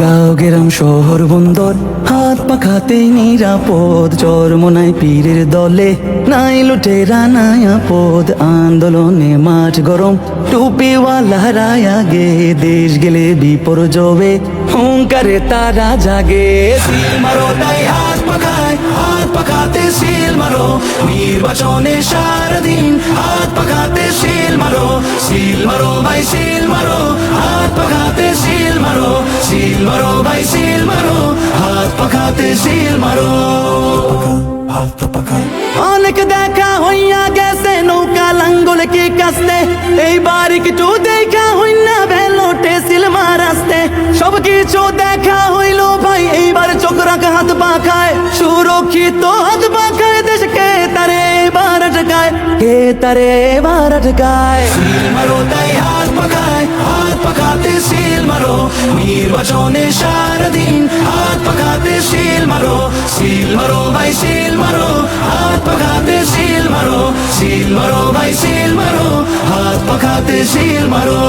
গাঁও গ্রাম শহর বন্দর হাত পাখাতেই নিরাপদ, চরমোনাই পীরের দলে নাই লুটেরা নাই আপদ। আন্দোলনে মাঠ গরম টুপিওয়ালারা আগে, দেশ গেলে বিপর্যবে হুঙ্কারে তারা জাগে। সিল মারো তাই হাত পাখাতে সিল মারো, নির্বাচনে সারাদিন হাত পাখাতে সিল মারো। সিল মারো ভাই সিল মারো, হাত পাখাতে সিল মারো। সিল মারো ভাই সিল মারো, হাত পাখাতে সিল মারো। অনেক দেখা হইয়া গেছে নৌকা লাঙ্গল কি কাস্তে, এইবার একটু দেখা হইনা বেলোটে সিল মারাস্তে। সব কিছু দেখা হইল ভাই, এইবার চোখ রাখা হাত পাখায়, সুরক্ষিত হাত পাখায় দেশকে তারে এবার আটকায়, কে তারে এবার আটকায়। সিল মারো তাই হাত পাখাতে সিল মারো, নির্বাচনে সারাদিন হাত পাখাতে সিল মারো। সিল মারো ভাই সিল মারো, হাত পাখাতে সিল মারো। সিল মারো ভাই সিল মারো, হাত পাখাতে সিল মারো।